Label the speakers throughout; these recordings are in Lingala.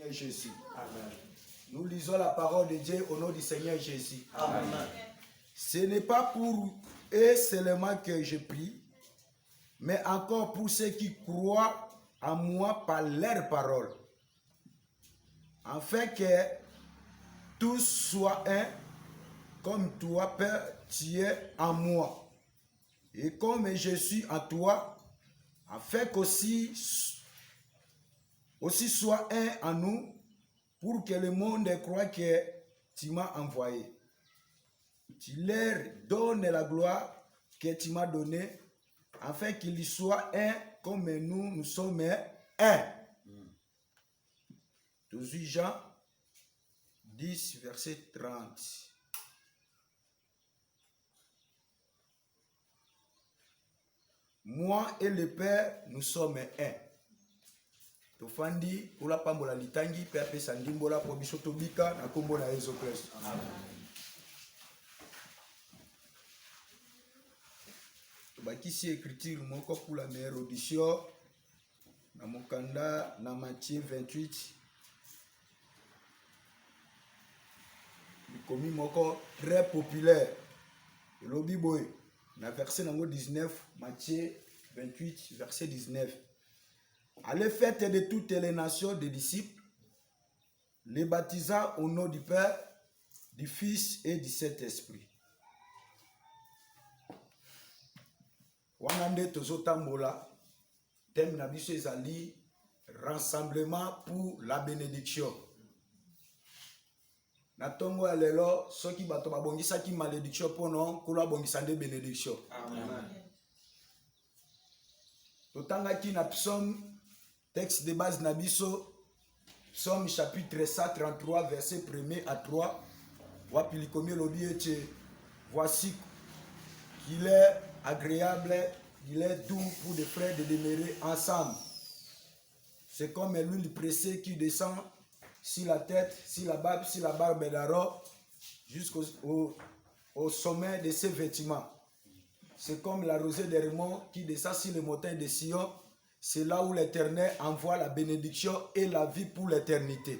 Speaker 1: Seigneur Jésus.
Speaker 2: Amen.
Speaker 1: Nous lisons la parole de Dieu au nom du Seigneur Jésus.
Speaker 2: Amen.
Speaker 1: Ce n'est pas pour eux seulement que je prie, mais encore pour ceux qui croient en moi par leur parole. Afin que tous soient un, comme toi, Père, tu es en moi. Et comme je suis en toi, afin qu'aussi soit un en nous, pour que le monde croie que tu m'as envoyé. Tu leur donnes la gloire que tu m'as donnée, afin qu'ils soient un comme nous sommes un. 18 Jean 10, verset 30. Moi et le Père, nous sommes un. Tofandi, pour la pambola litangi, Père Pesandimbola, pour Bishotobika, na kombo na Yesu Christ. Bakisi écriture moko pour la meilleure audition. Na mokanda na Matthieu 28. Commis moko très populaire. Le lobby boy. Na verset nango 19, Matthieu 28, verset 19. Allez faites de toutes les nations des disciples, les baptisant au nom du Père, du Fils et du Saint-Esprit. Wanande tozotambola, thème na biso ezali rassemblement pour la bénédiction. Na tongo ya lelo soki bato babongisaki malédiction pono kula bongisande bénédiction. Amen. Totangaki na psaume texte de base na biso psaume chapitre 133 verset 1er à 3 wapili komi lobi ete voici qu'il est agréable, il est doux pour des frères de demeurer ensemble. C'est comme l'huile pressée qui descend sur la tête, sur la barbe d'Aaron, jusqu'au sommet de ses vêtements. C'est comme la rosée d'Hermon qui descend sur les montagnes de Sion. C'est là où l'Éternel envoie la bénédiction et la vie pour l'éternité.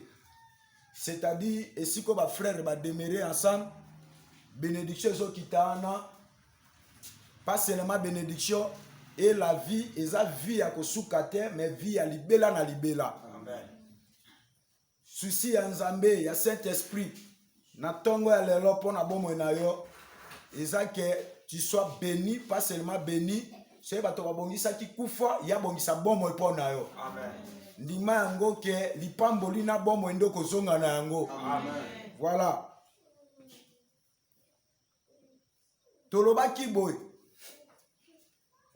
Speaker 1: C'est-à-dire, et si comme frères va demeurer ensemble, bénédiction qui t'ana, pas seulement bénédiction et la vie, et ça vie à Kosukate, mais vie à libela na libela. Amen. Souci ya Nzambe, ya Saint-Esprit, na tongo ya lelo pona bomo na yo, et ça que tu sois béni, pas seulement béni, c'est bato babongisa ki kufa, ya bongisa bomo pona yo. Amen. Ndima yango ke lipamboli na bomo ndoko zonga na yango. Amen. Voilà. Toloba ki boy.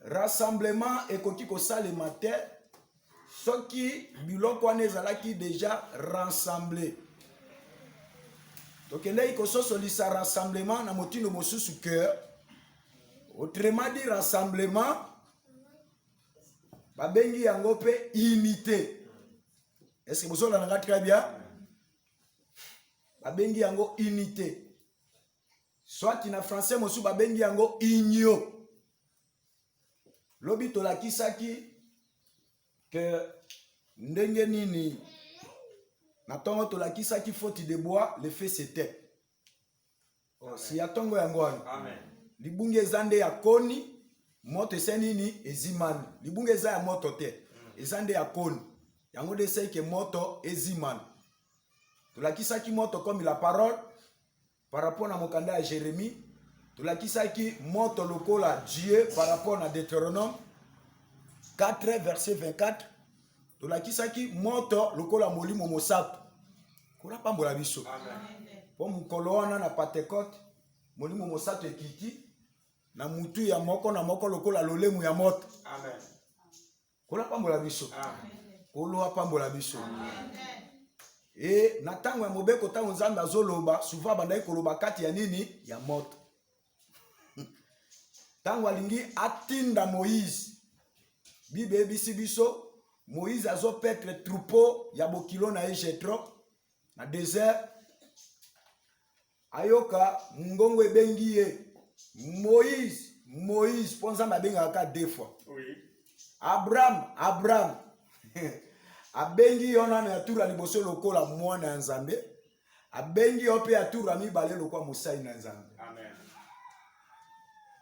Speaker 1: Rassemblement ekoki kosala le matin. Soki biloko wana ezalaki déjà rassemblé. Donc là il kosolisa rassemblement na motino mosusu cœur. Autrement dit rassemblement babengi yango pe unité. Est-ce que vous avez très bien? Babengi yango unité. Soit en français mosusu babengi yango union. Lobi tolakisaki que ndenge nini na tongo tolakisaki faute de bois le feu s'était. Oh, si ya tongo yango wana. Amen. Libunge ezande ya koni moto esenini ezimani. Libunge eza ya moto te. Ezande ya koni. Yango desei ke moto ezimani. Tolakisaki moto comme la parole par rapport na mokanda ya Jérémie. Tolakisaki moto lokola Dieu par rapport à Deutéronome 4 verset 24. Tolakisaki moto lokola molimo mosato. Kola pambola biso. Amen. Po mukolo wana na Pentecote molimo mosato ekiki na mutu ya moko na moko lokola lolemu ya moto. Amen. Kola pambola biso. Amen. Kolo pambola biso. Amen. Et na tango ya mobeko tango Nzambe azoloba souvent bandai koloba kati ya nini ya moto. Tango alingi atinda Moïse. Bible bisi biso Moïse azo petre troupeau ya bokilo na Jetro na désert. Ayoka ngongo ebengi ye Moïse ponza mabenga ka deux fois. Oui. Abraham abengi yo na tour liboso lokola mwana ya Nzambe, abengi yo pe tour mibale lokola mosai na Nzambe.
Speaker 2: Amen.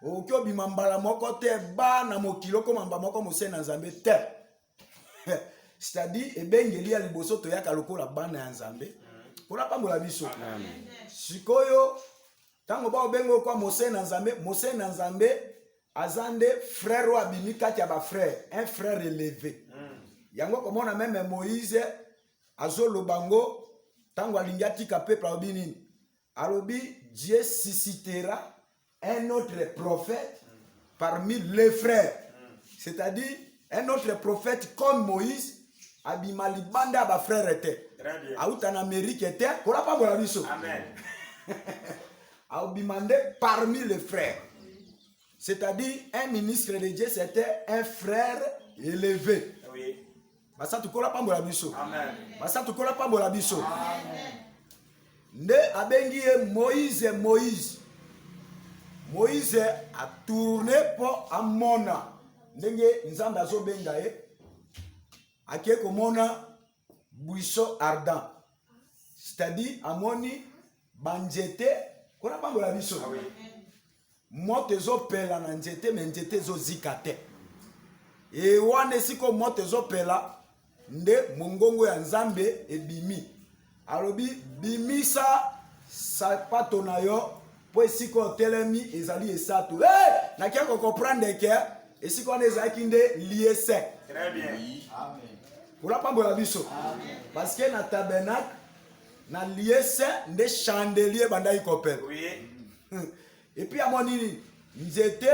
Speaker 1: Okyo bimambala moko te ba na mokilo ko mamba moko mosai na Nzambe te. C'est-à-dire ebengeli ya liboso to yaka lokola bana ya Nzambe. Pona pambola biso.
Speaker 2: Amen.
Speaker 1: Sikoyo tango ba obengo kwa mosai na Nzambe azande frère wa bimika ya ba frère, un frère élevé. Yango komona même Moïse azolo bango tango alingi ka peuple obini. Alobi Dieu suscitera un autre prophète parmi les frères. C'est-à-dire un autre prophète comme Moïse abimali banda ba frère était.
Speaker 2: Très bien.
Speaker 1: Aouta en Amérique était, kola pa bola biso.
Speaker 2: Amen.
Speaker 1: Abimandé parmi les frères. C'est-à-dire un ministre de Dieu c'était un frère élevé.
Speaker 2: Oui.
Speaker 1: Basa tukola pa bola biso.
Speaker 2: Amen.
Speaker 1: Basa tukola pa bola biso. Amen. Nde abengi Moïse a tourné pour amona. Ndenge nzamba zo benga ake komona buisson ardent. C'est-à-dire amoni banjete kona bangola biso.
Speaker 2: Ah oui.
Speaker 1: Moto zo pela na njete me njete zo zikate. E wane siko moto zo pela nde mongongo ya Nzambe ebimi. Alobi bimisa sapato na yo po esiko telemi ezali esatu. Na kia ko comprendre que esiko na ezaki nde liese.
Speaker 2: Très bien.
Speaker 1: Amen. Pour la pambola biso. Parce que na tabernacle na liese nde chandelier banda ikopel.
Speaker 2: Oui.
Speaker 1: Et puis à mon nini nzete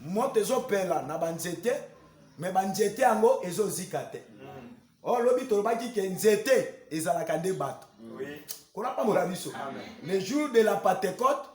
Speaker 1: moto zo pela na banzete mais banzete yango ezo zikate. Oh lobi tolobaki ke nzete ezalaka nde bato.
Speaker 2: Oui.
Speaker 1: Kona pambola biso. Le jour de la Pentecôte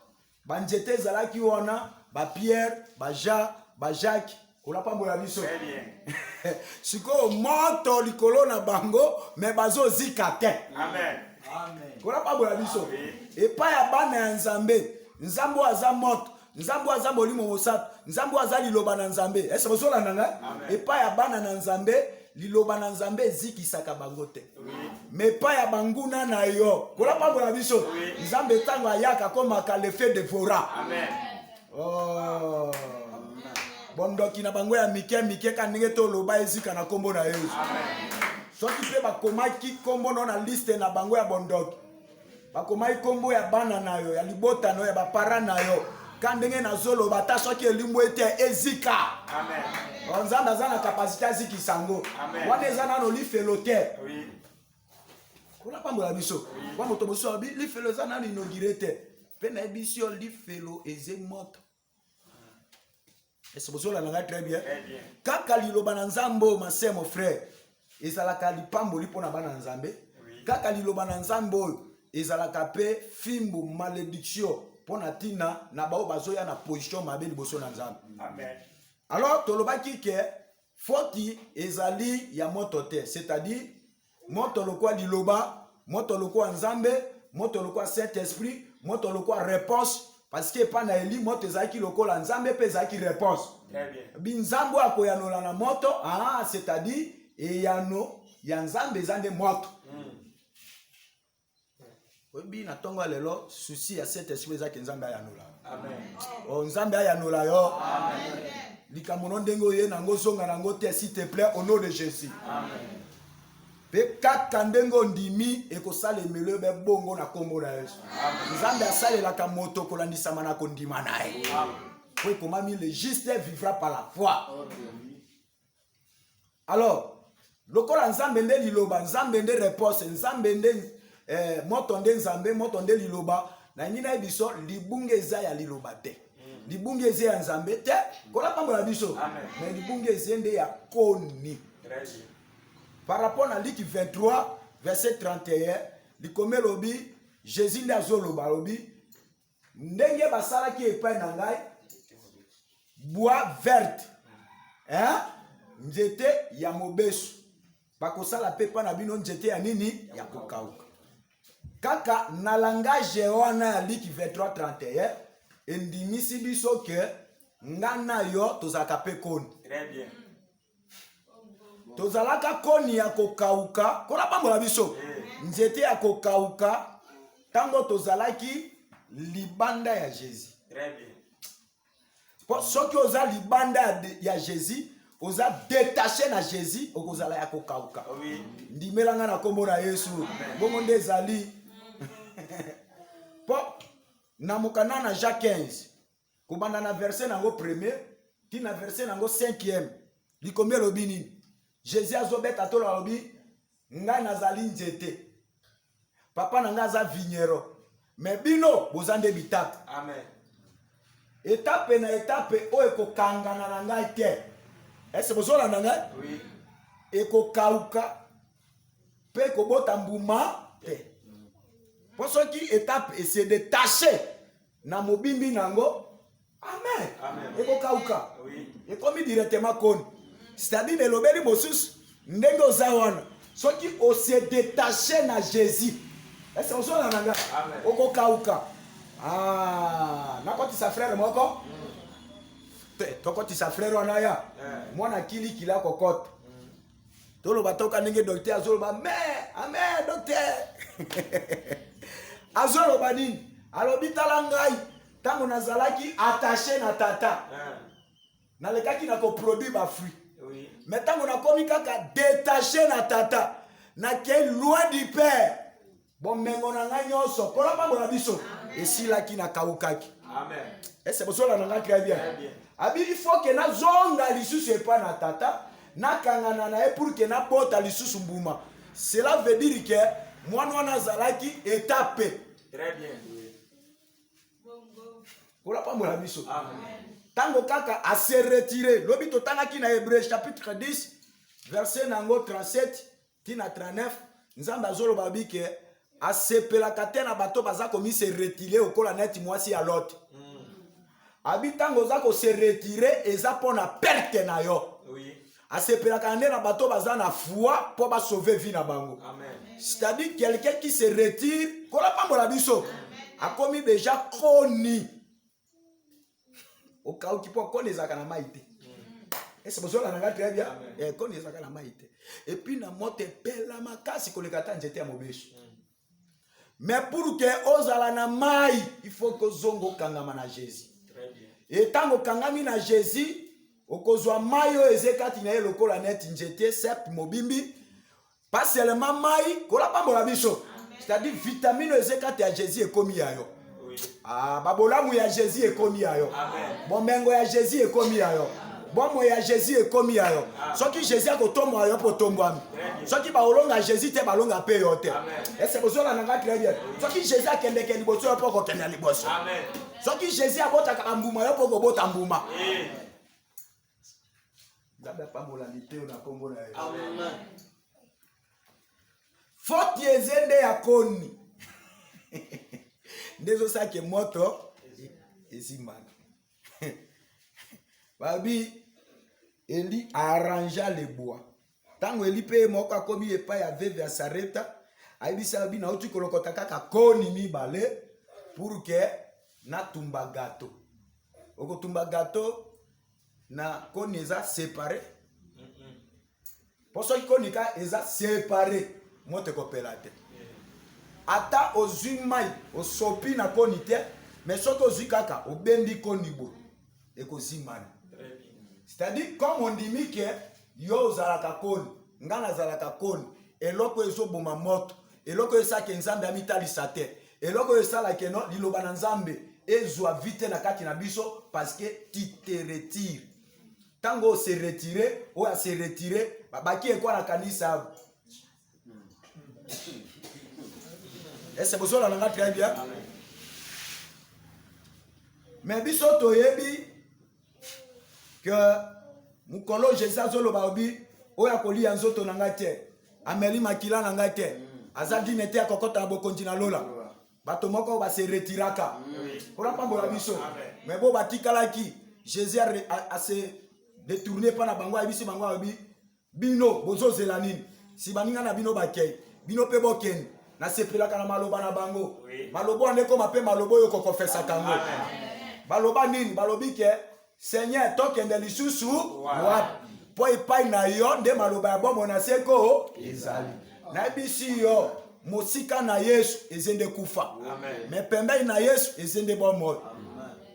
Speaker 1: banzete ezalaki wana ba Pierre, ba Jean, ba Jacques. Kona pambola biso.
Speaker 2: Très bien.
Speaker 1: Siko moto likolo na bango me bazo zikate.
Speaker 2: Amen.
Speaker 1: Amen. Kona pambola biso. Et pa ya bana ya Nzambe. Nzambo aza moto. Nzambo aza molimo mosato. Nzambo aza liloba na Nzambe. Est-ce que sola nanga? Et pa ya bana na Nzambe liloba na Nzambe zikisaka bango te. Mais pa ya banguna na yo. Kona pambola biso. Nzambe tango ayaka komaka le feu dévorant.
Speaker 2: Amen.
Speaker 1: Oh. Bondoki na bango ya mike ka ndenge to loba ezika na kombo na Yesu.
Speaker 2: Amen.
Speaker 1: Soki pe bakomaki kombo na liste na bango ya bondoki. Bakomaki kombo ya bana na yo, ya libota na yo, ya bapara na yo. Ka ndenge na zolo bata soki elimbo ete ezika.
Speaker 2: Amen.
Speaker 1: Nzambe aza na kapasité aziki sango. Wana eza na no lifelo te.
Speaker 2: Oui.
Speaker 1: Kona pambola biso. Kwa moto moso abi lifelo eza na inauguré te. Pe na ebisio lifelo eze moto. Est-ce que vous avez très bien?
Speaker 2: Très bien.
Speaker 1: Kaka liloba na Nzambo, ma sœur, mon frère, ezalaka lipambo lipo na bana Nzambe. Kaka liloba na Nzambo, ezalaka pe fimbu malédiction pona tina na bao bazoya na position mabe liboso na Nzambe.
Speaker 2: Amen.
Speaker 1: Alors tolobaki ke foti ezali ya moto te, c'est-à-dire moto lokwa liloba, moto lokwa Nzambe, moto lokwa Saint-Esprit, moto lokwa réponse. Parce que pas na eli moto ezaki lokola Nzambe pe ezaki réponse.
Speaker 2: Très bien.
Speaker 1: Binzambo akoyanola na moto, c'est-à-dire eyano ya Nzambe ezande moto. Obi na tongo lelo souci ya cet esprit ezaki Nzambe ayanola.
Speaker 2: Amen.
Speaker 1: Oh Nzambe ayanola yo.
Speaker 2: Amen.
Speaker 1: Likamono ndengo ye nango zonga nango te s'il te plaît au nom de Jésus.
Speaker 2: Amen.
Speaker 1: Pe kaka ndengo ndimi ekosala emelo be bongo na kombo na Yesu. Nzambe asalelaka moto kolandisama na kondima naye. Oui, comment le juste vivra par la foi. Alors, lokola Nzambe nde liloba, Nzambe nde réponse, Nzambe nde moto nde Nzambe, moto nde liloba, na nina biso libunge eza ya liloba te. Libunge eza ya Nzambe te, kola pambola biso. Mais libunge eza nde ya koni.
Speaker 2: Très bien.
Speaker 1: Par rapport à Luc 23, verset 31, likome lobi, Jésus nde azoloba lobi, ndenge basalaki epai na ngai, bois verte, nzete ya mobesu, bakosala pepa na bino nzete ya nini ya kokauka. Kaka na langage wana ya Luc 23, 31, endimisi biso ke ngana yo tozaka pe koni.
Speaker 2: Très bien.
Speaker 1: tozalaka koni ya kokauka kona pambola biso nzete ya kokauka tango tozalaki libanda ya Jésus.
Speaker 2: Très bien.
Speaker 1: Soki oza libanda ya Jésus oza détaché na Jésus okozala ya kokauka.
Speaker 2: Oui.
Speaker 1: Ndimelanga na kombo na Yesu bongo nde ezali po na mokana na Jacques 15 kobanda na verset nango premier ti na verset nango 5e likombe lobi nini Jésus azobeta tolo alobi ngai nazali nzete papa na ngai aza vignero mais bino boza nde bitape.
Speaker 2: Amen.
Speaker 1: Étape na étape oyo ekokangana na ngai te. Ese bozolanda ngai?
Speaker 2: Oui.
Speaker 1: Ekokauka pe kobota mbuma te. Po soki étape ese détaché na mobimbi nango. Amen.
Speaker 2: Amen.
Speaker 1: Ekokauka.
Speaker 2: Oui.
Speaker 1: Ekomi directement koni. C'est-à-dire elobeli mosusu ndenge oza wana. Soki ose détaché na Jésus. Ese bozolanda ngai?
Speaker 2: Amen.
Speaker 1: Okokauka. Ah, nakoti sa frère moko? Tokoti sa frère wana ya. Mwana kili kila kokota. Tolo batoka ndenge docteur azoloba mais amen docteur. Azoloba nini? Alobi tala ngai tango nazalaki attaché na tata. Nalekaki na ko produit ba fruit.
Speaker 2: Oui.
Speaker 1: Mais tango nakomi kaka détaché na tata, na ke loin du père. Bon mengo na nga nyonso kola pambola biso esilaki na kaukaki.
Speaker 2: Amen.
Speaker 1: Est-ce que vous avez très bien? Il faut que na zonga lisusu epa na tata na kangana na pour que na bota lisusu mbuma. Cela veut dire que moi na zalaki étape.
Speaker 2: Très bien.
Speaker 1: Kola pambola biso.
Speaker 2: Amen.
Speaker 1: Tango kaka a se retirer. Lobi to tangaki na Hébreux chapitre 10 verset nango 37 tina 39 nzamba zolo babi ke asepelaka te na bato baza komi se retirer okola neti mwasi ya Lot. Abitango za ko se retirer eza pona perte na yo.
Speaker 2: Oui.
Speaker 1: Asepelaka nde na bato baza na foi po ba sauver vie na bango.
Speaker 2: Amen.
Speaker 1: C'est-à-dire quelqu'un qui se retire kola pambola biso a commis déjà koni. Au cas où qui peut connaître na maïté. Est-ce que vous avez très bien? Connaître na maïté. Et puis na mote pela makasi kolekata njete ya mobeshi. Mais pour que ozala na mai, il faut que zongo kangama na Jésus.
Speaker 2: Très bien.
Speaker 1: Et tango kangami na Jésus, okozwa mai o ezekati na lokola net njete sep mobimbi. Pas seulement mai, kola pambola biso. C'est-à-dire vitamine ezekati ya Jésus ekomi yayo.
Speaker 2: Oui.
Speaker 1: Ah, babolamu ya Jésus ekomi yayo.
Speaker 2: Amen.
Speaker 1: Bomengo ya Jésus ekomi yayo. Bomo ya Jésus ekomi yayo. Soki Jésus akotombo yayo po tombwami. Soki baolonga Jésus te balonga pe yo te. Est-ce que vous avez nanga très bien? Soki Jésus akende ke liboso yo po ko kende liboso.
Speaker 2: Amen.
Speaker 1: Soki Jésus abota ka mbuma yo po ko bota mbuma. Nzambe pambola liteo na kombo na Yesu.
Speaker 2: Amen.
Speaker 1: Faute yezende ya koni. Ndezo sake moto ezimana. Babi Eli arrangea les bois. Tango Eli pe moko akomi epa ya veve ya Sarepta, aibisa bi na uti kolokota kaka koni mibale pour que na tumba gâteau. Oko tumba gâteau na koni eza séparé. Poso koni ka eza séparé, mote ko pelate. Ata ozumai osopi na koni te, mais soko zikaka obendi koni bo eko zimana. C'est-à-dire comme on dit que yo zalaka koni, ngana zalaka koni, eloko ezo boma moto, eloko esaka nzambe amitalisa te, eloko esala ke no liloba na nzambe ezwa vite na kati na biso parce que tu te retires. Tango se retirer, o a se retirer, babaki ekwa na kanisa. Est-ce que vous avez très bien? Mais biso toyebi que mukolo Jésus azoloba obi oya kolia nzoto na ngate ameli makila na ngate azadi nete ya kokota na bokonzi na lola bato moko ba se retiraka pour pambola biso mais bo batikalaki Jésus a se détourné pa na bango abisi bango obi bino bozo zelanini si baninga na bino bakei bino pe bokeni na sepelaka na maloba na bango malobo andeko mape malobo yo kokofesa kango baloba nini balobi ke Seigneur tokende lisusu wapi po epai na yo nde maloba ya bomoi na seko ezali nayebisi yo mosika na Yesu ezende kufa me pembeni na Yesu ezende bomoi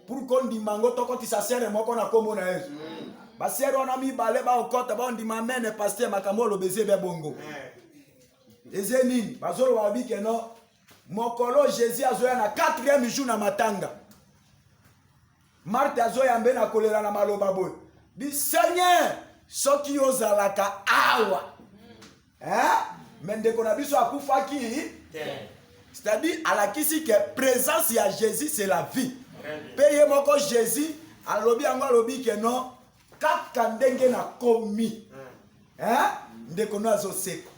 Speaker 1: pour kondima ngo tokotisa sere moko na kombo na Yesu basere wana mibale baokota baondima mene paster makambo olobeze be bongo eze nini bazoloba babike no mokolo Jésus azoya na 4e jour na matanga Marthe azoyambe na kolela na maloba boy di Seigneur soki ozalaka awa mendeko na biso akufaki c'est-à-dire alakisi que présence ya Jésus c'est la vie peye moko Jésus alobi yango alobi ke non kaka ndenge na komi ndeko no azoseko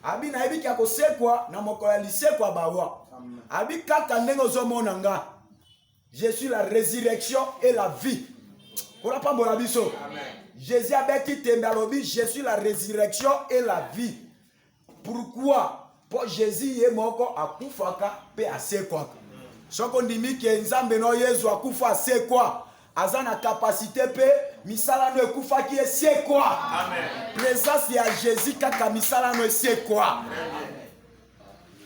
Speaker 1: abi na yebi ki akosekwa na mokolo ya lisekwa bawa abi kaka ndenge ozomona nga je suis la résurrection et la vie kona pambola biso Jésus abeki tembe alobi je suis la résurrection et la vie pourquoi pour Jésus ye moko akufaka pe asekwaka soko ndimi ke nzambe no Yesu akufa asekwa aza na capacité pe misala no ekufaki esekwa présence ya Jésus kaka misala no esekwa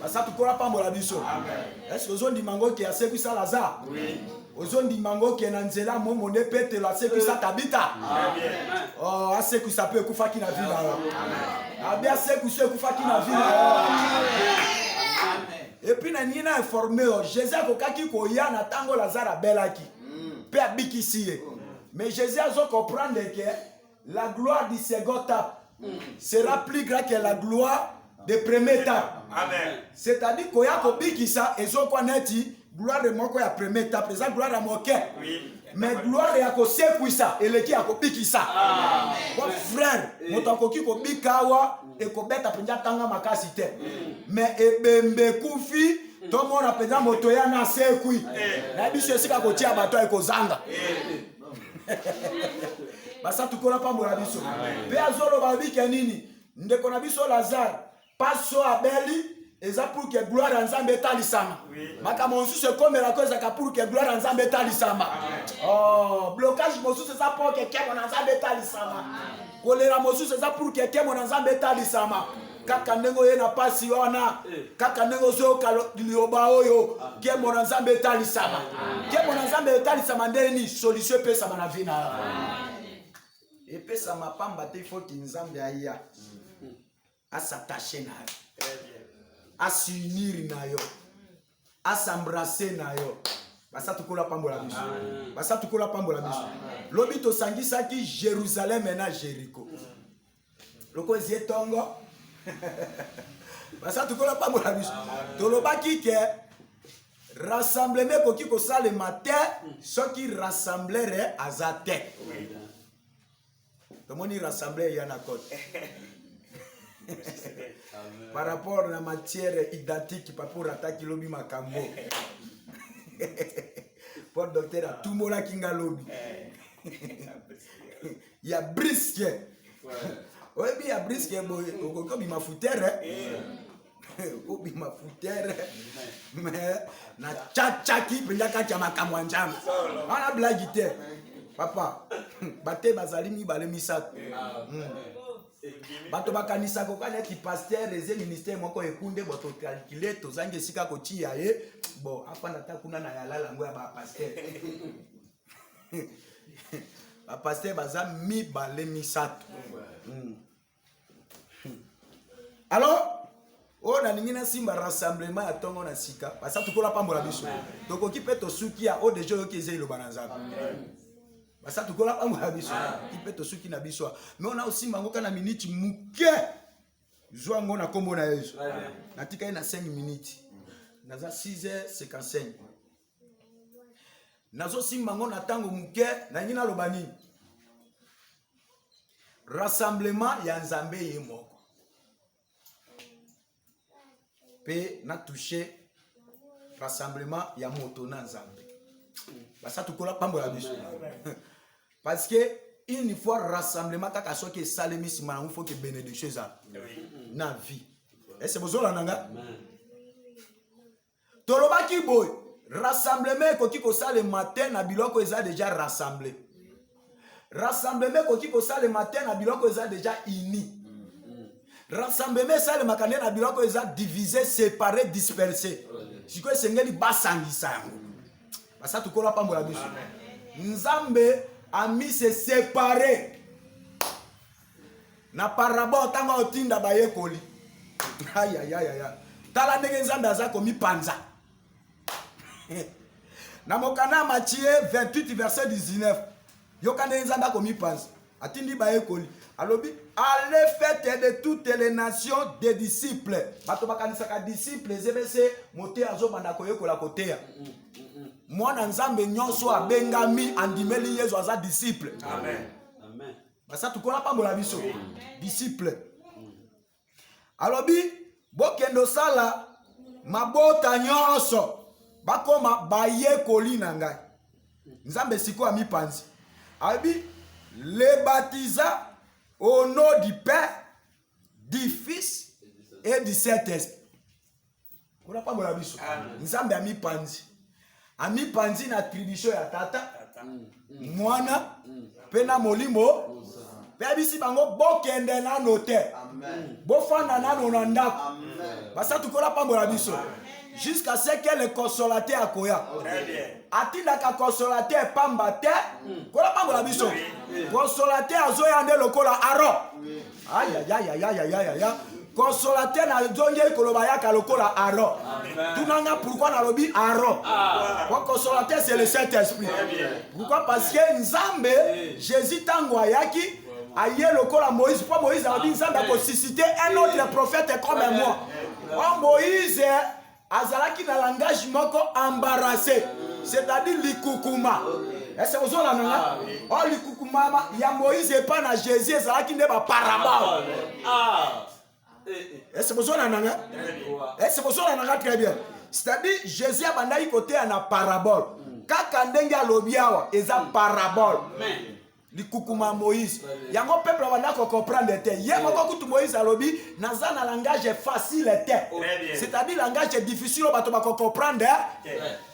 Speaker 1: basa tukola pambola biso est-ce que ozondima ngo ke asekwisa Lazare ozondima ngo ke na nzela momo nde Petelo asekwisa Tabita oh asekwisa pe ekufaki na vie na yo abi asekwisa ekufaki na vie na yo et puis na nina informé Jésus akokaki koya na tango Lazare abelaki pe abikisi ye mais Jésus azo comprendre que la gloire du second étape sera plus grande que la gloire de première étape. Amen. C'est-à-dire koya kobikisa ezokwa neti gloire de moko ya première étape, eza gloire ya moke. Oui. Mais gloire ya kosekwisa eleki ya kobikisa. Amen. Bon frère, moto akoki kobikawa ekobeta penja tanga makasi te. Mais ebembe kufi to mona penja moto ya na sekwi. Na biso esika kotia bato ekozanga. Basa tukola pambola biso. Pe azolo babike nini? Ndeko na biso Lazare paso abeli eza pour que gloire à Nzambe etalisama. Makambo mosusu ekomela ko ezaka pour que gloire à Nzambe etalisama. Oh, blocage mosusu eza pour que kemo na Nzambe etalisama. Kolera mosusu eza pour que kemo na Nzambe etalisama. Kaka ndengo ye na pasi wana kaka ndengo zo kalioba oyo kemo na Nzambe etalisama. Kemo na Nzambe etalisama ndeni solution pesa na vie na. Et pesa mapamba te faut que Nzambe aya à s'attacher na yo, à s'unir na yo, à s'embrasser na yo. Basa tukola pambola biso. Basa tukola pambola biso. Lobi to sangisa ki Jérusalem na Jéricho. Loko zietongo. Basa tukola pambola biso. To lobaki ke rassemblement ko ki ko sale matin, ce qui rassemblerait azate. Comment on rassembler yana côté. Par rapport à la matière identique pour attaquer lobby makambo. Pour docteur à tout mola kinga lobby. Il y a brisque. Oui, il y a brisque comme il m'a foutu obi ma foutere mais na cha ki penda kati ya makambo njama. Ana blagite. Papa, bate bazali mi bale misato. Bato bakanisa ko kana ki pasteur les ministère moko ekunde boto calculer to zange sika ko ti ya ye bon apanda ta kuna na yalala ngo ya ba pasteur. Ba pasteur baza mi bale misato. Alors on a ningina simba rassemblement ya tongo na sika basa tukola pambola biso. Toko ki pe to suki ya o de joyo ki ezeli lo bananza. Basa tukola pambola biso ki pe to suki na biso. Mais on a aussi mango kana minute muke. Zwa ngo na kombo na Yesu. Na tika na 5 minutes. Naza 6h55. Nazo simba ngo na tango muke na ngina lobani. Rassemblement ya Nzambe ye moko. Pe na touché rassemblement ya moto na Nzambe. Basa tukola pambola biso. Parce que une fois rassemblement kaka soki salemi sima il faut que bénédiction ça na vie. Est-ce que bozola nanga? Tolobaki boy rassemblement ko ki ko sale matin na biloko eza déjà rassemblé. Rassemblement koki ko ça le matin na biloko eza déjà uni. Rassemblement ça le matin na biloko eza divisé, séparé, dispersé. Siko esengeli basangisa yango. Basa tukola pambola biso. Nzambe a mis se séparer. Na parabole tanga otinda bayekoli. Aïe aïe aïe aïe. Tala ndenge Nzambe aza komi panza. Na mokana Matthieu 28 verset 19. Yokande Nzambe komi panza. Atindi bayekoli. Alobi allez faites de toutes les nations des disciples. Bato bakanisaka disciples zebese mote azo banda koyekola koteya. Mwana Nzambe nyonso abengami andimeli Yesu aza disciple.
Speaker 2: Amen.
Speaker 3: Amen.
Speaker 1: Basa tukola pambola biso. Disciple. Alobi bokendo sala mabota nyonso bakoma bayekoli na ngai. Nzambe siko ami panzi. Alobi les baptisa au nom du Père, du Fils et du Saint-Esprit. Kuna pambola biso. Nzambe ami panzi. Ami panzi na attribution ya tata. Mwana pena molimo. Pe bisi bango bokende na note.
Speaker 2: Amen.
Speaker 1: Bofanda na nonandako.
Speaker 2: Amen.
Speaker 1: Basa tukola pambola biso. Jusqu'à ce que le consolateur akoya.
Speaker 2: Très bien.
Speaker 1: Atindaka consolateur pamba te. Kola pambola biso. Consolateur azoya nde lokola Aaron. Aïe aïe aïe aïe aïe aïe aïe. Consolateur na zonge koloba yaka lokola Aaron. Tunanga pourquoi na lobi Aaron? Pour consolateur c'est le Saint-Esprit. Pourquoi? Parce que Nzambe Jésus tango ayaki aye lokola Moïse. Pour Moïse a dit Nzambe a suscité un autre prophète comme moi. Oh Moïse azalaki na langage moko embarrassé, c'est-à-dire likukuma. Est-ce que vous avez nanga? Oh likukuma ya Moïse et pas na Jésus azalaki nde ba parabole. Est-ce que vous avez nanga? Est-ce que vous avez nanga très bien? C'est-à-dire Jésus a bandai côté na parabole. Kaka ndenge alobiawa eza parabole. Likukuma Moïse. Yango peuple wanda ko comprendre te. Ye moko kutu Moïse alobi naza na langage facile te. C'est-à-dire langage difficile o bato ba ko comprendre.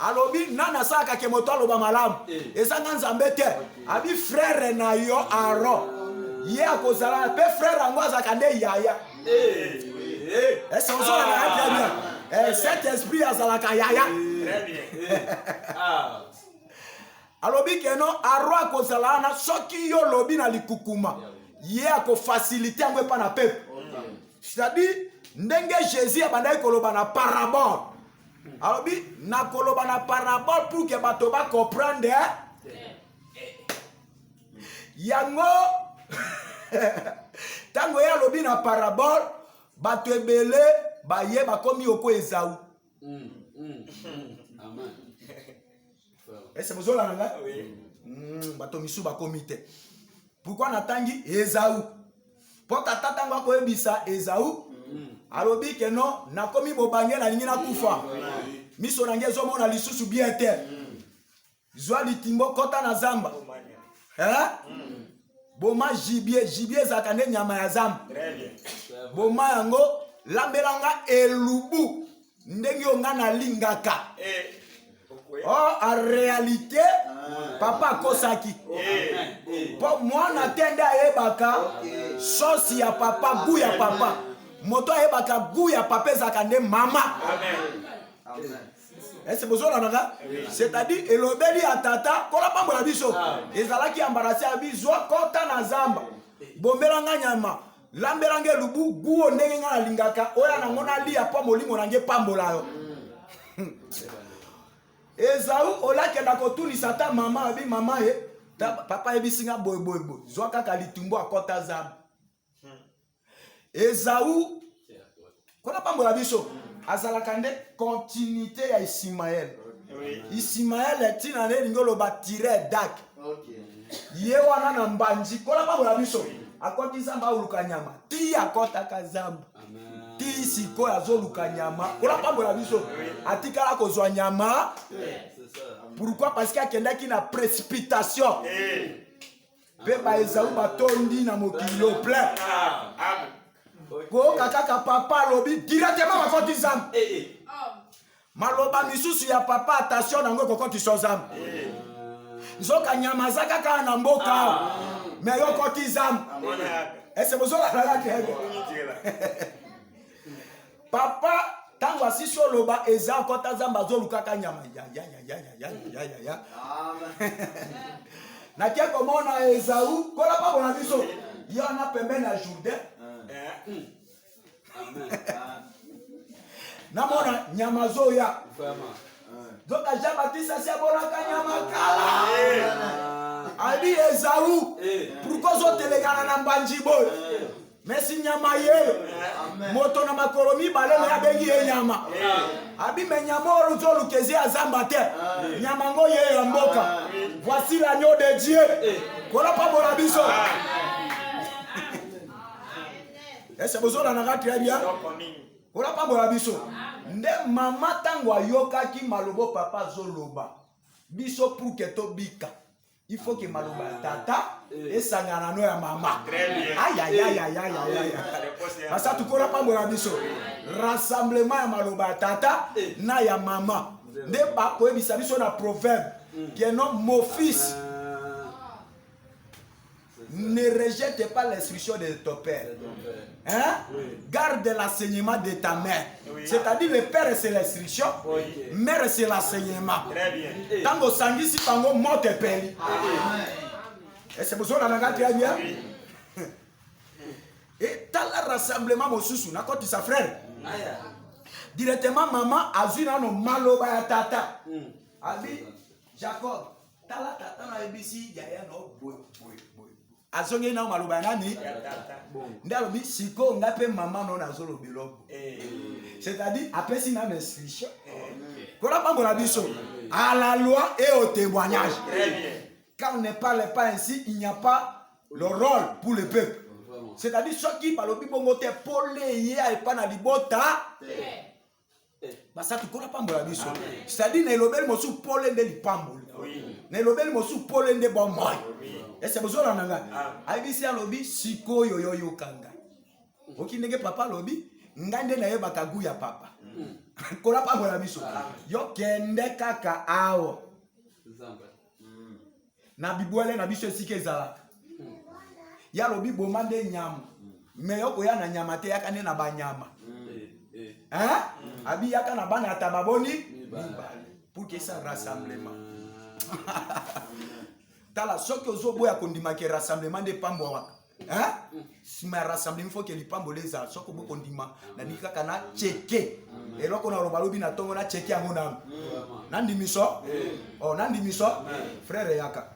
Speaker 1: Alobi nana saka ke moto aloba malamu. Ezanga Nzambe te. Abi frère na yo Aaron. Ye akozala pe frère ango azaka nde yaya. Est-ce que vous avez très bien? Cet esprit azalaka yaya.
Speaker 2: Très bien.
Speaker 1: Alobi keno Aaron kozala na soki yo lobi na likukuma. Ye ako faciliter ngo pa na peuple. C'est-à-dire ndenge Jésus abandai koloba na parabole. Alobi na koloba na parabole pour que bato ba comprendre. Yango tango ya lobi na parabole bato ebele baye bakomi oko Esaü.
Speaker 3: Amen.
Speaker 1: Est-ce que vous avez nanga? Oui. Bato misu bakomi te. Pourquoi natangi Esaü? Po tata tango ko ebisa Esaü. Alobi ke non nakomi bobange na lingi na kufa. Miso nange zo mona lisusu bien te. Zwa litimbo kota na zamba. Boma gibier zakane nyama ya zamba.
Speaker 2: Très bien.
Speaker 1: Boma yango lambelanga elubu ndenge onga na lingaka. Oh, en réalité, papa kosaki. Pour moi, n'attendais à ebaka, sauce ya papa, goût ya papa. Moto ebaka, goût ya papa, zakande mama.
Speaker 2: Amen.
Speaker 1: Est-ce que vous avez c'est-à-dire, elobeli à tata, kola pambo la biso. Ezalaki embarrassé à biso, kota na zamba. Bombelanga nyama. Lambelange lubu, goût ndenge nga lingaka. Oya na ngona li ya pambo lingo nange pambo la yo. Esaü olake na kotuni sata mama abi mama ye papa ebisinga boy boy boy zwa kaka litumbo akota zamba. Esaü kona pambola biso azalaka nde continuité ya Ismaël. Ismaël tina ne lingolo ba tirer dak. Ye wana na mbanji kona pambola biso akoti zamba uluka nyama ti akota kazamba. Ti siko azoluka nyama kona pambola biso atikala kozwa nyama. Pourquoi? Parce qu'il y a qui na précipitation. Pe ba Esaü batondi na mokilo plein. Ko kaka papa lobi directement ba koti zamba. Maloba misusu ya papa attention nango kokoti so zamba. nzoka nyama za kaka na mboka mais yo koti zam ese bozola la kego papa tango asisi oloba eza kota zamba zoluka ka nyama ya na kia komona Esaú kola pa bona biso yo na pembeni na Jourdain namona nyama zoya zoka Jean Baptiste asi abonaka nyama kala abi Esaú pourquoi zotelekana na mbanji boy merci nyama ye moto na makolo mibale na abengi ye nyama abi me nyama oluzolukezi ya zamba te nyama ngo ye ya mboka voici l'agneau de Dieu kola pa bona biso ese bozola na ngati ya bia kola pa bona biso nde mama tango ayokaki malobo papa zoloba biso pour que to bika il faut que maloba tata esangana no ya mama aïe basa tukola pa bona biso rassemblement ya maloba tata na ya mama nde ba ko ebisa biso na proverbe que non mon fils ne rejette pas l'instruction de ton père. Hein? Garde l'enseignement de ta mère. C'est-à-dire le père c'est l'instruction, mère c'est l'enseignement. Tant que sangi si tango monte peli. Et c'est pour ça qu'on a très bien. Et dans le rassemblement mon sousou, n'a pas sa frère. Directement maman a vu dans nos maloba ya tata. Abi Jacob, tala tata na ebisi yaya no boy. Azonge na maloba nani ndalobi siko ngape mama non azolo biloko c'est-à-dire apesi na instruction kola pa bona biso à la loi et au témoignage. Quand on ne parle pas ainsi, il n'y a pas le rôle pour le peuple. C'est-à-dire ceux qui parlent au bongo te polé et pas na libota basa tukola pa mbola biso. C'est-à-dire ne lobel mosu polé de lipambo. Ne lobel mosu polé de bon moy. Et c'est besoin d'en avoir. Aïbisi a lobby, siko yo kanga. Oki nege papa lobby, ngande na ye bakagu ya papa. Kola pa mbola biso. Yo kende kaka awo. Na bibwele na biso sike zalaka. Ya lobby bomande nyama. Me yo koya na nyama te yakane na ba nyama. Hein? Abi yaka na bana tababoni pour que ça rassemblement. Tala soki ozoboya kondima ke rassemblement de pambo wa. Hein? Si ma rassemblement faut que li pambo leza soko bo kondima na nikaka na cheke. Et loko na robalobi na tongo na cheke yango na. Nandi miso? Oh nandi miso? Frère yaka.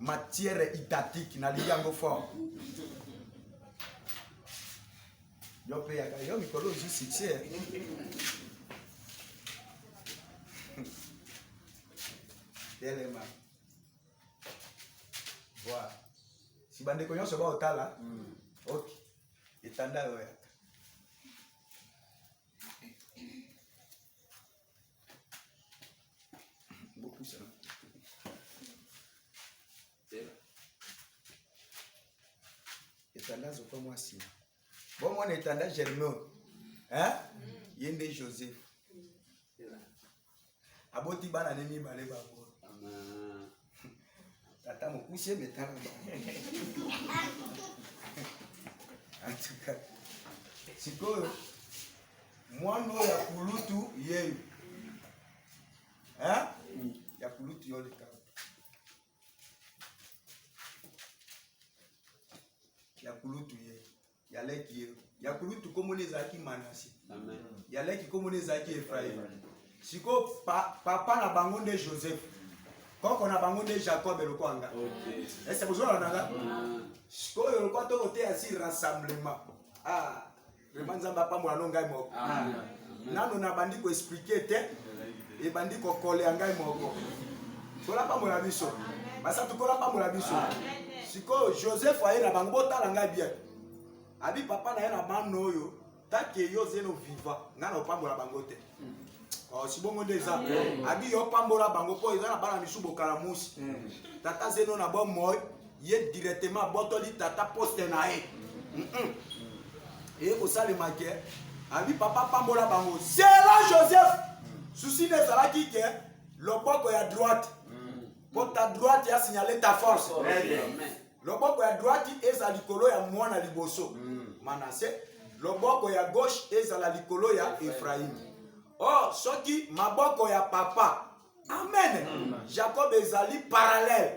Speaker 1: Matière idatique na li yango fort. Yo pe yaka yo mikolo ji succès. Telema. Voilà. Si bande konyo se ba otala. OK. Etanda yo yaka. Beaucoup ça. Etanda zo kwa mwasi. Bon mon etanda Germain. Hein? Yende Joseph. Aboti bana nemi bale ba ko. Amen. Tata mo kusie betala ba. En tout cas. Siko mwana ya kulutu yeyu. Hein? Ya kulutu yo lika. Ya kulutu yeyu. Ya leki yeyu. Ya kulutu komoneza ki manasi. Amen. Ya leki komoneza ki Ephraim. Siko papa na bango de Joseph. Koko na bango de Jacob le kwanga. OK. Est-ce que vous avez nanga? Siko yo kwa to côté asi rassemblement. Ah, vraiment nzamba pa mwana ngai moko. Nano na bandi ko expliquer te e bandi ko coller ngai moko. Kola pa mwana biso. Basa tukola pa mwana biso. Siko Joseph aye na bango botala ngai bien. Abi papa na ye na bando yo, take yo zeno viva, ngana opambola bango te. Oh si bongo ndeza. Abi yo pambola bango po ezana bana misubo kalamusi. Tata zeno na bon moy, ye directement botoli tata poste na ye. Et au salima ke, abi papa pambola bango. C'est là Joseph. Souci ne sala ki ke loboko ya droite. Pour ta droite, il a signalé ta force. Loboko ya droite eza likolo ya mwana liboso Manassé. Loboko ya gauche eza la likolo ya Ephraim. Oh, soki maboko ya papa. Amen. Jacob ezali parallèle.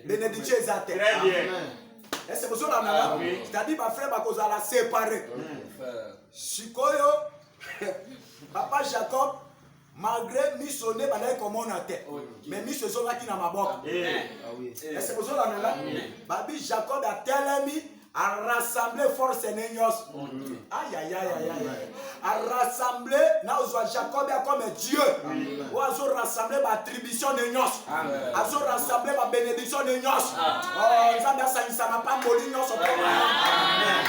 Speaker 1: Bénédiction ezate.
Speaker 2: Très bien.
Speaker 1: Est-ce que vous avez c'est-à-dire ma frère bakozala séparé. Sikoyo papa Jacob malgré missionné balai komona te. Mais miso ezolaki na maboko. Est-ce que vous avez babi Jacob a telemi à rassembler force nyos. Aïe aïe aïe aïe. À rassembler na ozwa Jacob comme Dieu. Ou azo rassembler ma attribution nyos. Azo rassembler ma bénédiction nyos. Oh, nzambe asangisa ma pamboli nyos. Amen.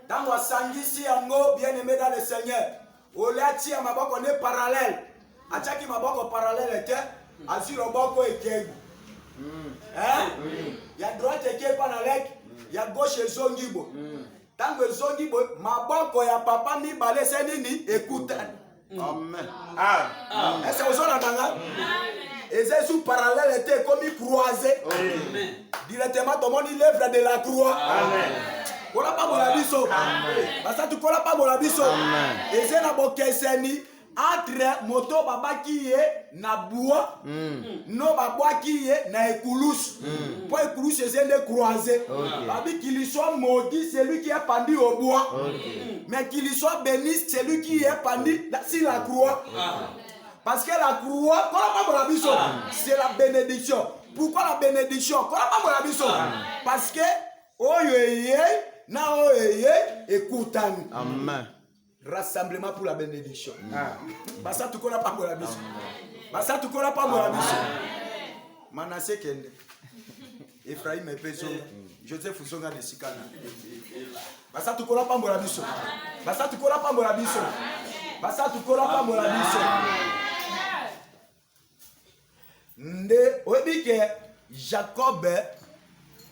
Speaker 1: Dans wa sangisi yango bien-aimé dans le Seigneur. Olati ya maboko ne parallèle. Achaki maboko parallèle était asi loboko ekegu. Hein? Ya droite eke pa na lek. Ya gauche ezongibo. Tango ezongibo maboko ya papa mi bale senini écoute. Amen. Est-ce que vous entendez? Et c'est sous parallèle était comme croisé. Directement tout le monde l'œuvre de la croix. Amen. Kola pa mon abiso. Basa tu kola pa mon abiso. Et c'est na bokeseni entre moto baba qui est na bois. No baba qui est na écoulous. Pour écoulous c'est des croisés. Babi qu'il soit maudit c'est lui qui est pendu au bois. Mais qu'il soit béni c'est lui qui est pendu sur la croix. Parce que la croix, c'est la bénédiction. Pourquoi la bénédiction? Parce que Amen. Rassemblement pour la bénédiction. Basa tu connais pas mon abisso. Basa tu connais pas mon abisso. Manassé Kende. Ephraim et Pézo. Joseph Usonga de Sikana. Basa tu connais pas mon abisso. Basa tu connais pas mon abisso. Basa tu connais pas mon abisso. Nde obike Jacob.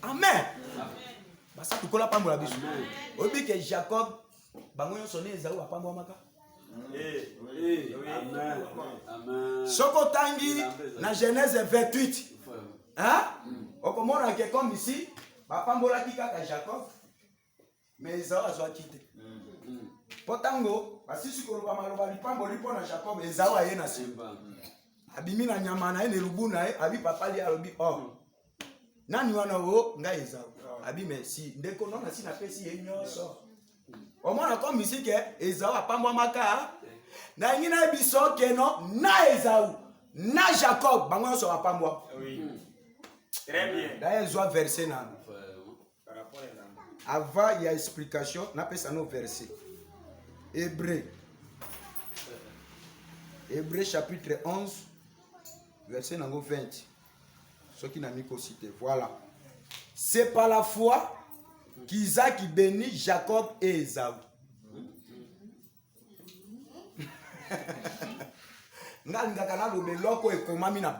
Speaker 1: Amen. Basa tu connais pas mon abisso. Obike Jacob. Bango sonné Esaü apambo maka. Amen. Soko tangi na Genèse 28. Hein? Okomona que comme ici, bapambola kaka Jacob. Mais Esaü azwa quitté. Potango, basisi koloba maloba lipamboli pona Jacob Esaü aye na simba. Abimi na nyama na ene lubu na abi papa li alobi oh. Nani wana wo nga Esaü. Abi merci. Ndeko nona si na pesi enyoso. Au moins comme ici que Esaü apambo maka. Na ngina biso ke no na Esaü, na Jacob bango so apambo. Oui. Très bien. D'ailleurs je vois verset na. Avant il y a explication, na pesa no verset. Hébreu chapitre 11 verset nango 20. Ce qui n'a mis qu'au cité. Voilà. C'est par la foi qu'Isaac bénit Jacob et Esaü.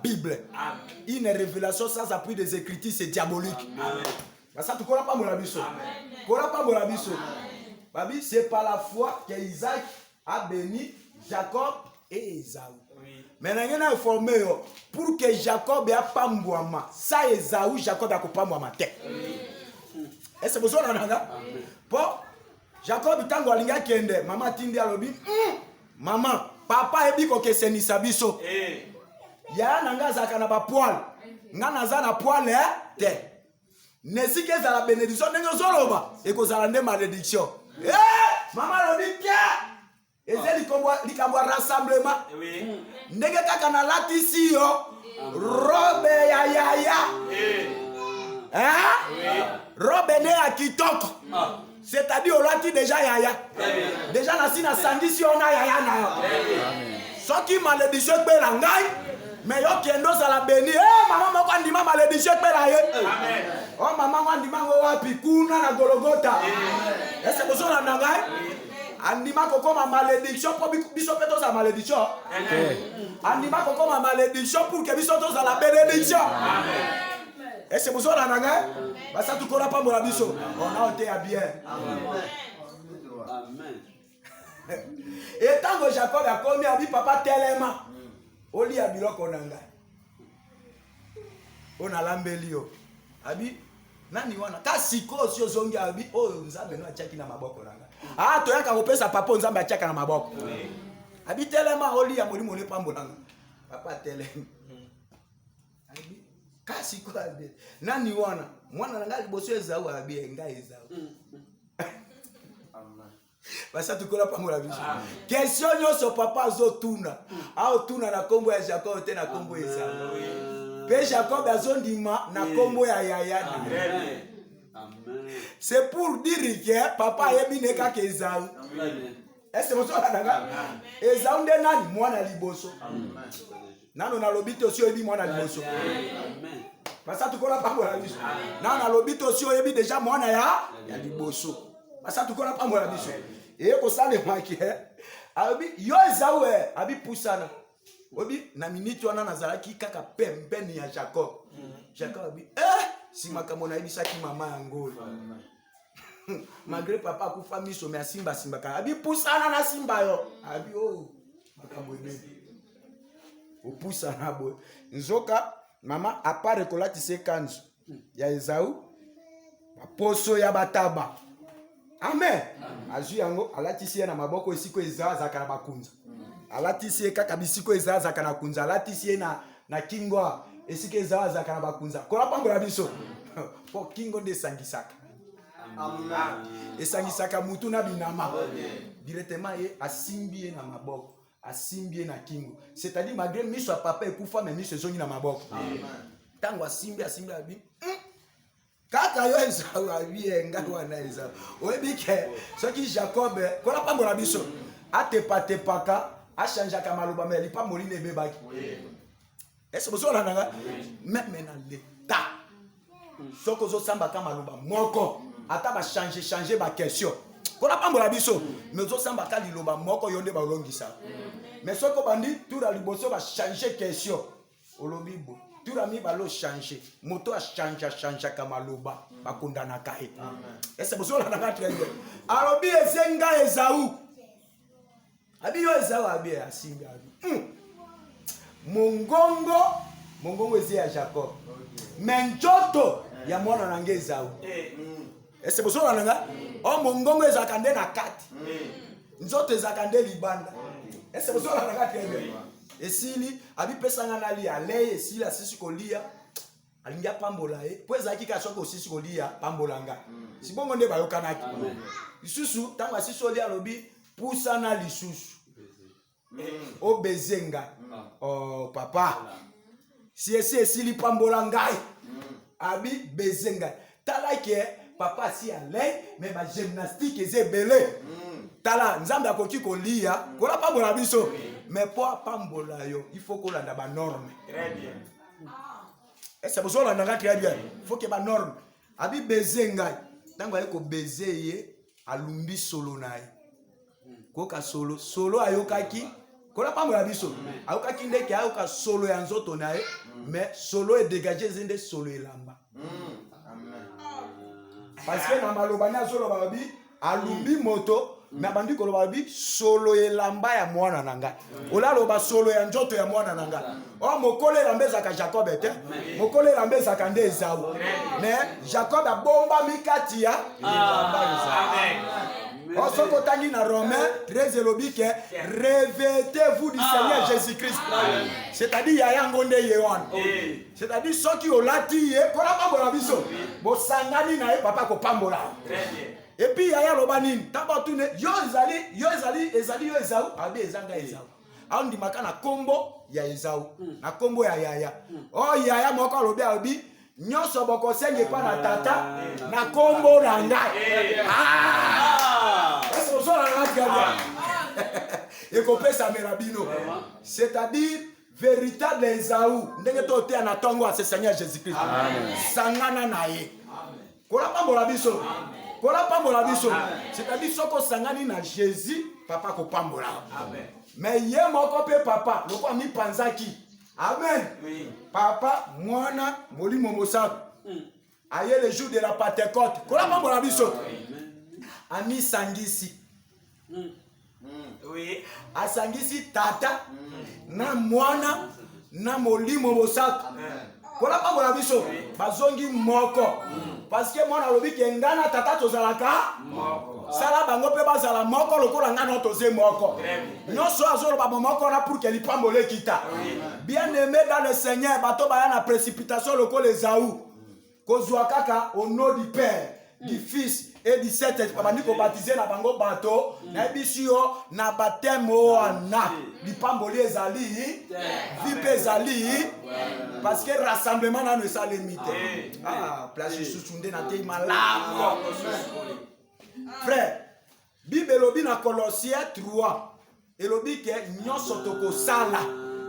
Speaker 1: Bible. Une révélation sans appui des Écritures, c'est diabolique. Ça tu connais pas mon abisso. C'est par la foi que Isaac a béni Jacob et Esaü. Mais il y a informé pour que Jacob ait pas mbouama. Ça Esaü, Jacob a pas mbouama. Est-ce que vous avez entendu? Bon, Jacob tango alinga kende, maman tindi alobi, maman, papa ebi ko keseni sabiso. Ya nanga zaka na ba poil. Nga naza na poil te. Nesi ke za la bénédiction nengo zoloba e ko za la malédiction. Maman alobi kia. Ezeli likamwa rassemblement. Ndenge kaka na latisi yo. Robe ya. Robe ne a kitoko. C'est-à-dire on l'a dit déjà yaya. Déjà na si na sandi si on a yaya na. Ce qui malédiction pe la ngai, mais yo kendo za la béni. Maman moko andima malédiction pe la ye. Amen. Oh maman andima ngo wapi kuna na Golgotha. Est-ce que vous avez na ngai? Andima koko ma malédiction pour biso peto za malédiction. Andima koko ma malédiction pour que biso to za la bénédiction. Amen. Est-ce que vous avez un gars? Ça tu connais pas mon abisso. On a été à bien. Amen. Et tant que Jacob a commis à papa tellement, au lit à biloko nanga. on a l'ambelio. Abi, nani wana. Ka siko si ozongi abi, oh nzambe no achaki na maboko nanga. Ah, to yaka kopesa papa nzambe achaka na maboko. Abi telema oli ya molimo ne pambolanga. Papa telema. Abi, ka siko abi. Nani wana. Mwana nanga liboso ezau abi enga ezau. Basa tukola pamola biso. Question nyoso papa zo tuna. Ao tuna na kombo ya Jacob te na kombo ya Esau. Pe Jacob azondima na kombo ya Yaya.
Speaker 2: Amen.
Speaker 1: C'est pour dire que papa yebi neka ke Esau. Est-ce que vous savez Esau nde nani mwana liboso. Nano na lobito si yebi mwana liboso.
Speaker 2: Amen.
Speaker 1: Basa tukola pamola biso. Nano na lobito si yebi déjà mwana ya liboso. Basa tukola pamola biso. Et ko sale maki abi yo Esau abi pusana obi na minute wana nazalaki kaka pembeni ya Jacob. Jacob abi si makamona ebisaki mama yango malgré papa akufa miso me asimba simba ka abi pusana na simba yo abi makambo ebebi opusana boy nzoka mama apare kolati se kanzu ya Esau poso ya bataba. Amen. Azu yango alatisi na maboko esiko Esau azaka na bakunza. Alatisi kaka bisiko Esau azaka na kunza. Alatisi na kingo esiko Esau azaka na bakunza. Kola pambola biso. Po kingo de sangisaka. Amen. Esangisaka mutu na binama. Directement ye asimbi na maboko. Asimbi na kingo. C'est-à-dire malgré miso papa ekufa mais miso zongi na maboko. Amen. Tango asimbi abi. Kaka yo Esau abi enga wana Esau. Oyebi ke soki Jacob kola pambola biso atepaka achangeaka maloba mais li pa molina ebebaki. Est-ce que vous avez nanga même na l'état soko zo samba ka maloba moko ata ba changer ba question kola pambola biso mais zo samba ka liloba moko yonde ba longisa mais soko bandi tout la liboso ba changer question olobi bo tout ami balo changer moto a changer kamaloba bakondana kae. Est-ce que vous avez nanga très bien alobi ezenga Esau abi yo Esau abi asimbi abi mongongo ezi ya Jacob menjoto ya mwana nanga Esau. Est-ce que vous avez nanga mongongo ezaka nde na kati nzoto ezaka nde libanda. Est-ce que vous avez nanga très bien esili abi pesanga na lia leye esili asisi kolia alingia pambola po ezaki ka soko osisi kolia pambolanga si bongo nde bayokanaki lisusu tango asisi olia lobi pusana lisusu obezenga papa si esili pambola ngai abi bezenga tala ke papa si ale mais ba gymnastique ezebele tala nzambe akoki kolia kola pambola biso mais pour pambola yo il faut qu'on landa ba norme. Très bien. Et c'est pour ça qu'on a très bien. Il faut que ba norme abi bezenga tango ayeko bezeye alumbi solo nae koka solo ayokaki kola pambola biso ayokaki ndeke ayoka solo ya nzoto nae mais solo e dégager zende solo elamba. Parce que na maloba na solo babi alumbi moto mais bandi ko lobi solo elamba ya mwana nanga ola loba solo ya njoto ya mwana nanga mokole lambeza ka Jacob ete mokole lambeza ka nde Esau mais Jacob a bomba mikati ya elamba Esau. Soko tangi na Romain 13 lobi ke revêtez-vous du Seigneur Jésus-Christ. C'est-à-dire ya yango nde yewan. C'est-à-dire soki olati ye kola pambola biso bo sangani na ye papa ko pambola. Et puis yaya lobanine tabatune yo ezali Esau abi ezanga Esau andi makana kombo ya Esau na kombo ya yaya yaya moko lobi abi nyoso boko senge pa na tata na kombo na ngai eso so na ngaka et kopesa merabino c'est-à-dire véritable Esau ndenge to te na tongo à ce Seigneur Jésus-Christ sangana na ye kola pambola biso kola pambola biso c'est-à-dire soko sangani na Jésus papa ko pambola mais ye moko pe papa loko mi panzaki amen papa mwana molimo mosaku aye le jour de la Pentecôte kola pambola biso ami sangisi oui asangisi tata na mwana na molimo mosaku Kola pa mona biso bazongi moko parce que mona lobi ke ngana tata tozalaka moko sala bango pe bazala moko lokola ngana toze moko nyonso azoloba moko na pour que lipambole kita bien aimé dans le Seigneur bato baya na précipitation lokola Esaü kozwa kaka au nom du Père du Fils et du Saint-Esprit bandi ko baptiser na bango bato na bisio na baptême wana lipamboli ezali vipe ezali parce que rassemblement na ne salemite place susunde na te malamu frère Bible elobi na Colossiens 3 elobi ke nyonso tokosala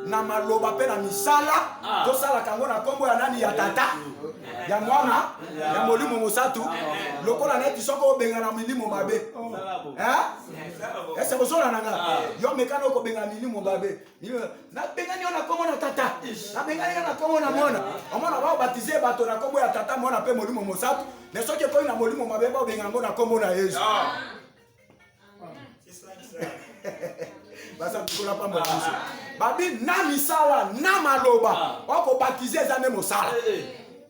Speaker 1: na maloba pe na misala tosala kango na kombo ya nani ya tata ya mwana ya molimo mosatu lokola neti soko obenga na milimo mabe ese bozola nanga yo mekana oko benga milimo mabe na benga ni ona kombo na tata na benga ni na kombo na mwana omona ba baptiser bato na kombo ya tata mwana pe molimo mosatu ne soki ko na molimo mabe ba benga ngo na kombo na Yesu basa tukola pa mbabiso babi na misala na maloba oko baptiser za ne mosala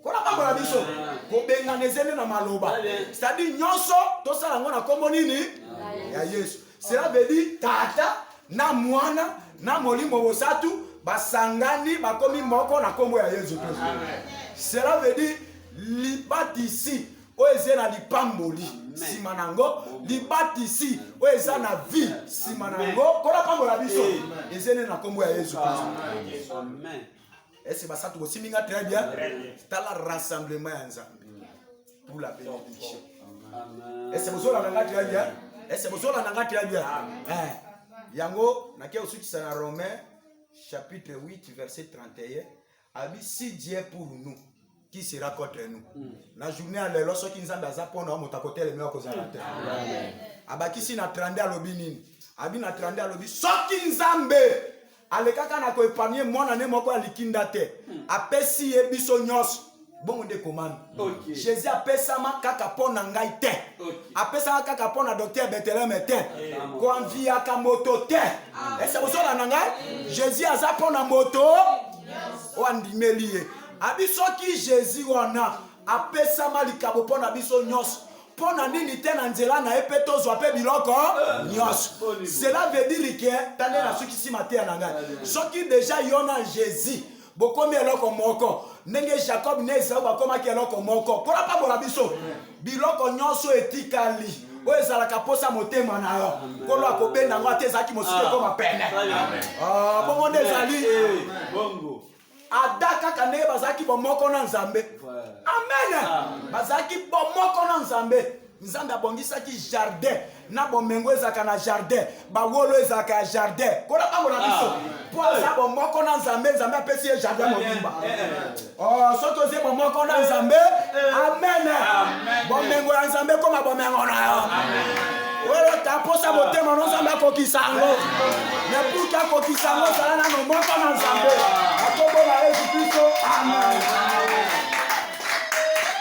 Speaker 1: kona pa mbabiso ko benga nezene na maloba c'est-à-dire nyonso to sala ngona kombo nini ya Yesu cela veut dire tata na mwana na molimo mosatu basangani bakomi moko na kombo ya Yesu Kristo cela veut dire libatisi oeze na lipamboli simanango libatisi oeza na vie simanango kona pambola biso ezene na kombo ya Yesu Kristo amen. Est-ce que ça tu aussi minga très bien dans le rassemblement ya Nzambe pour la bénédiction amen. Est-ce que vous la nanga très bien est-ce que vous la nanga très bien yango na ke osuki sana Romains chapitre 8 verset 31 abi si Dieu pour nous qui sera contre nous na journée à l'élo soki Nzambe azapona motakote le meilleur kozala te abaki si na 30 alobi nini abi na 30 alobi soki Nzambe alekaka na ko épargner mwana ne moko alikinda te apesi ye biso nyos bongo de commande Jésus apesama kaka pona ngai te apesama kaka pona docteur Bethlehem te ko envia ka moto te est-ce que vous na ngai Jésus azapona moto o andimeli ye abiso ki Jésus wana apesama likabo pona biso nyos pona nini te na nzela na epe tozwa pe biloko nyos cela veut dire que tane na soki si maté na ngai soki déjà yona Jésus bokomi eloko moko ndenge Jacob ne Esau bakoma ki eloko moko pona pa bola biso biloko nyonso etikali o ezalaka posa motema na yo kolo akobenda ngo atezaki mosike koma pene bongo ndezali bongo adaka kane bazaki bomoko na Nzambe amen bazaki bomoko na Nzambe Nzambe abongisaki jardin na bomengo ezaka na jardin bawolo ezaka ya jardin kona bango na biso po za bomoko na Nzambe Nzambe apesi ye jardin mobimba soto ze bomoko na Nzambe amen bomengo ya Nzambe koma bomengo na yo welo taposa motema no Nzambe akokisango na puka kokisango sala na moko na Nzambe